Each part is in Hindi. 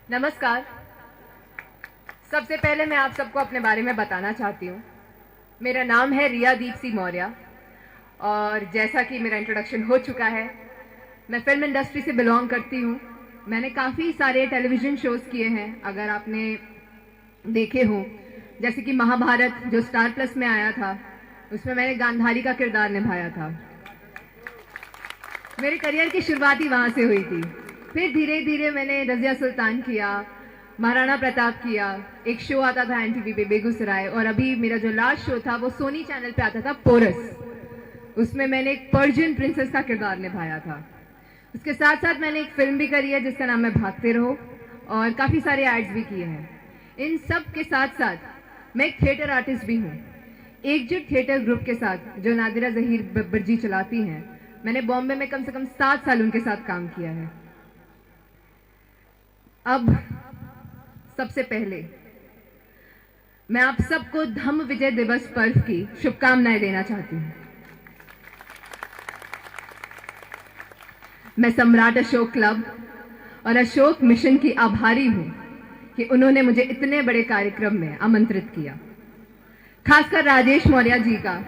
नमस्कार। सबसे पहले मैं आप सबको अपने बारे में बताना चाहती हूँ। मेरा नाम है रिया दीप्सी मौर्य और जैसा कि मेरा इंट्रोडक्शन हो चुका है, मैं फिल्म इंडस्ट्री से बिलोंग करती हूँ। मैंने काफ़ी सारे टेलीविज़न शोज़ किए हैं, अगर आपने देखे हो, जैसे कि महाभारत जो स्टार प्लस में आया था, उसमें मैंने गांधारी का किरदार निभाया था। मेरे करियर की शुरुआत ही वहाँ से हुई थी। फिर धीरे धीरे मैंने रज़िया सुल्तान किया, महाराणा प्रताप किया, एक शो आता था एनटीवी पे बेगूसराय, और अभी मेरा जो लास्ट शो था वो सोनी चैनल पे आता था पोरस। उसमें मैंने एक पर्शियन प्रिंसेस का किरदार निभाया था। उसके साथ साथ मैंने एक फिल्म भी करी है जिसका नाम है भागते रहो, और काफ़ी सारे एड्स भी किए हैं। इन सब के साथ साथ मैं एक थिएटर आर्टिस्ट भी हूँ। एकजुट थिएटर ग्रुप के साथ जो नादिरा जहीर बब्बर जी चलाती हैं, मैंने बॉम्बे में कम से कम 7 साल उनके साथ काम किया है। अब सबसे पहले मैं आप सबको धम्म विजय दिवस पर्व की शुभकामनाएं देना चाहती हूँ। मैं सम्राट अशोक क्लब और अशोक मिशन की आभारी हूँ कि उन्होंने मुझे इतने बड़े कार्यक्रम में आमंत्रित किया। खासकर राजेश मौर्य जी का,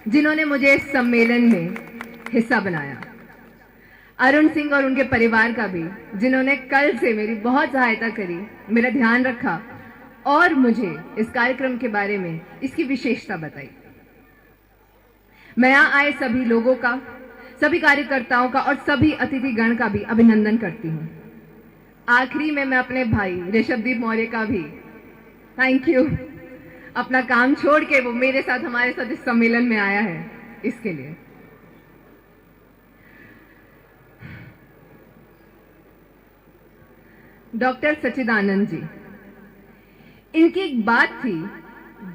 जिन्होंने मुझे इस सम्मेलन में हिस्सा बनाया। अरुण सिंह और उनके परिवार का भी, जिन्होंने कल से मेरी बहुत सहायता करी, मेरा ध्यान रखा और मुझे इस कार्यक्रम के बारे में इसकी विशेषता बताई। मैं यहाँ आए सभी लोगों का, सभी कार्यकर्ताओं का और सभी अतिथिगण का भी अभिनंदन करती हूँ। आखिरी में मैं अपने भाई ऋषभदीप मौर्य का भी थैंक यू, अपना काम छोड़ के वो मेरे साथ हमारे साथ इस सम्मेलन में आया है, इसके लिए। डॉक्टर सच्चिदानंद जी, इनकी एक बात थी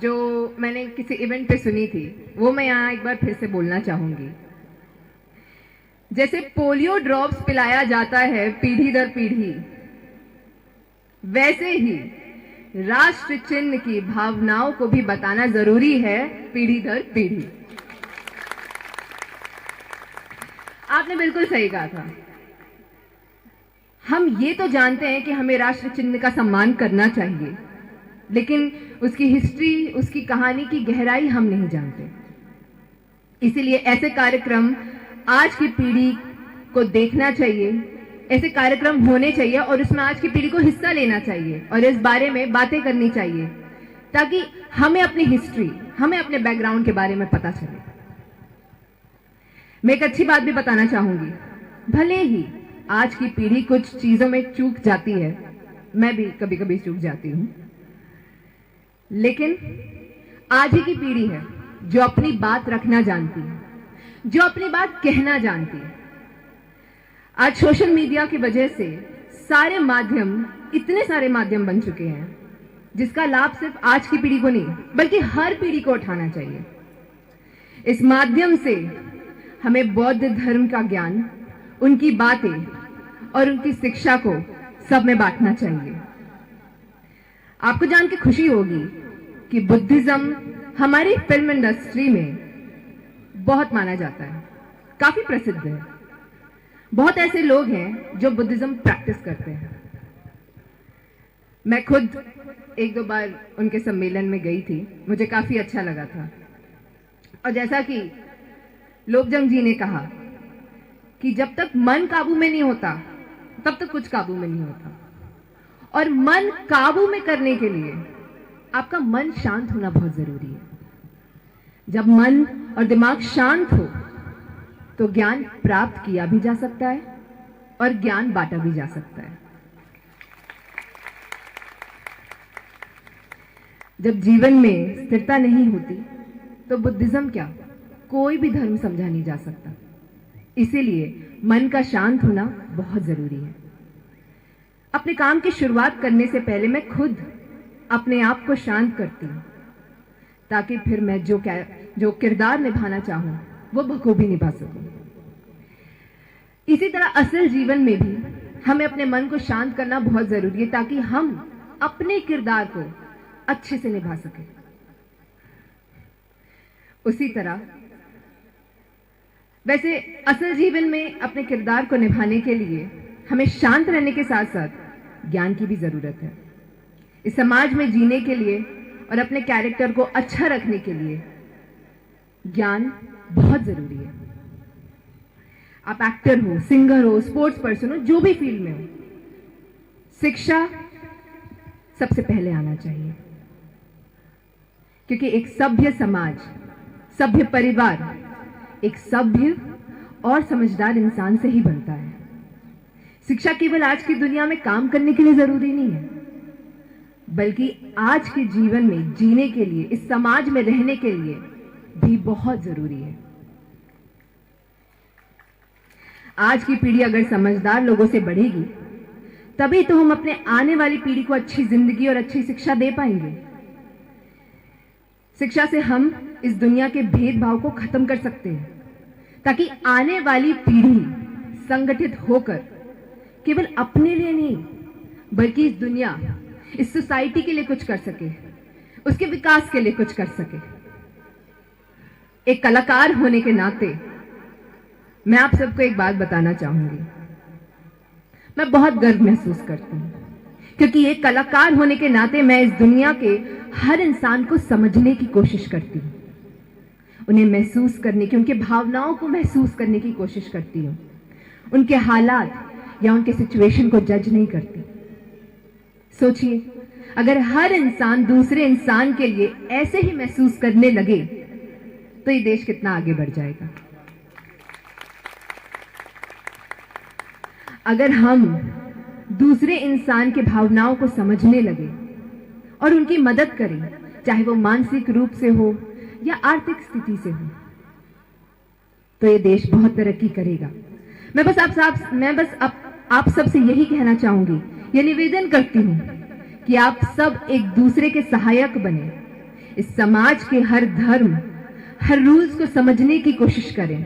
जो मैंने किसी इवेंट पे सुनी थी, वो मैं यहाँ एक बार फिर से बोलना चाहूंगी। जैसे पोलियो ड्रॉप्स पिलाया जाता है पीढ़ी दर पीढ़ी, वैसे ही राष्ट्र चिन्ह की भावनाओं को भी बताना जरूरी है पीढ़ी दर पीढ़ी। आपने बिल्कुल सही कहा था। हम ये तो जानते हैं कि हमें राष्ट्र चिन्ह का सम्मान करना चाहिए, लेकिन उसकी हिस्ट्री, उसकी कहानी की गहराई हम नहीं जानते। इसीलिए ऐसे कार्यक्रम आज की पीढ़ी को देखना चाहिए, ऐसे कार्यक्रम होने चाहिए और उसमें आज की पीढ़ी को हिस्सा लेना चाहिए और इस बारे में बातें करनी चाहिए, ताकि हमें अपनी हिस्ट्री, हमें अपने बैकग्राउंड के बारे में पता चले। मैं एक अच्छी बात भी बताना चाहूंगी। भले ही आज की पीढ़ी कुछ चीजों में चूक जाती है, मैं भी कभी कभी चूक जाती हूं, लेकिन आज ही की पीढ़ी है जो अपनी बात रखना जानती है, जो अपनी बात कहना जानती है। आज सोशल मीडिया की वजह से सारे माध्यम, इतने सारे माध्यम बन चुके हैं, जिसका लाभ सिर्फ आज की पीढ़ी को नहीं बल्कि हर पीढ़ी को उठाना चाहिए। इस माध्यम से हमें बौद्ध धर्म का ज्ञान, उनकी बातें और उनकी शिक्षा को सब में बांटना चाहिए। आपको जान के खुशी होगी कि बुद्धिज्म हमारी फिल्म इंडस्ट्री में बहुत माना जाता है, काफी प्रसिद्ध है। बहुत ऐसे लोग हैं जो बुद्धिज्म प्रैक्टिस करते हैं। मैं खुद 1-2 बार उनके सम्मेलन में गई थी, मुझे काफी अच्छा लगा था। और जैसा कि लोकजंग जी ने कहा कि जब तक मन काबू में नहीं होता तब तक कुछ काबू में नहीं होता, और मन काबू में करने के लिए आपका मन शांत होना बहुत जरूरी है। जब मन और दिमाग शांत हो तो ज्ञान प्राप्त किया भी जा सकता है और ज्ञान बांटा भी जा सकता है। जब जीवन में स्थिरता नहीं होती तो बुद्धिज्म क्या, कोई भी धर्म समझा नहीं जा सकता। इसीलिए मन का शांत होना बहुत जरूरी है। अपने काम की शुरुआत करने से पहले मैं खुद अपने आप को शांत करती हूँ, ताकि फिर मैं जो किरदार निभाना चाहूं वो बखूबी निभा सकूं। इसी तरह असल जीवन में भी हमें अपने मन को शांत करना बहुत जरूरी है, ताकि हम अपने किरदार को अच्छे से निभा सकें। उसी तरह वैसे असल जीवन में अपने किरदार को निभाने के लिए हमें शांत रहने के साथ साथ ज्ञान की भी जरूरत है। इस समाज में जीने के लिए और अपने कैरेक्टर को अच्छा रखने के लिए ज्ञान बहुत जरूरी है। आप एक्टर हो, सिंगर हो, स्पोर्ट्स पर्सन हो, जो भी फील्ड में हो, शिक्षा सबसे पहले आना चाहिए, क्योंकि एक सभ्य समाज, सभ्य परिवार एक सभ्य और समझदार इंसान से ही बनता है। शिक्षा केवल आज की दुनिया में काम करने के लिए जरूरी नहीं है, बल्कि आज के जीवन में जीने के लिए, इस समाज में रहने के लिए भी बहुत जरूरी है। आज की पीढ़ी अगर समझदार लोगों से बढ़ेगी, तभी तो हम अपने आने वाली पीढ़ी को अच्छी जिंदगी और अच्छी शिक्षा दे पाएंगे। शिक्षा से हम इस दुनिया के भेदभाव को खत्म कर सकते हैं, ताकि आने वाली पीढ़ी संगठित होकर केवल अपने लिए नहीं, बल्कि इस दुनिया, इस सोसाइटी के लिए कुछ कर सके, उसके विकास के लिए कुछ कर सके। एक कलाकार होने के नाते मैं आप सबको एक बात बताना चाहूंगी। मैं बहुत गर्व महसूस करती हूं, क्योंकि एक कलाकार होने के नाते मैं इस दुनिया के हर इंसान को समझने की कोशिश करती हूं, उन्हें महसूस करने की, उनके भावनाओं को महसूस करने की कोशिश करती हूं, उनके हालात या उनके सिचुएशन को जज नहीं करती। सोचिए, अगर हर इंसान दूसरे इंसान के लिए ऐसे ही महसूस करने लगे तो ये देश कितना आगे बढ़ जाएगा। अगर हम दूसरे इंसान के भावनाओं को समझने लगे और उनकी मदद करें, चाहे वो मानसिक रूप से हो या आर्थिक स्थिति से हो, तो ये देश बहुत तरक्की करेगा। मैं बस आप सबसे यही कहना चाहूंगी, ये निवेदन करती हूं कि आप सब एक दूसरे के सहायक बने, इस समाज के हर धर्म, हर रूल्स को समझने की कोशिश करें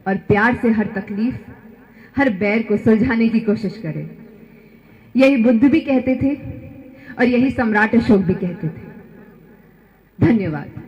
और प्यार से हर तकलीफ, हर बैर को सुलझाने की कोशिश करें। यही बुद्ध भी कहते थे और यही सम्राट अशोक भी कहते थे। धन्यवाद।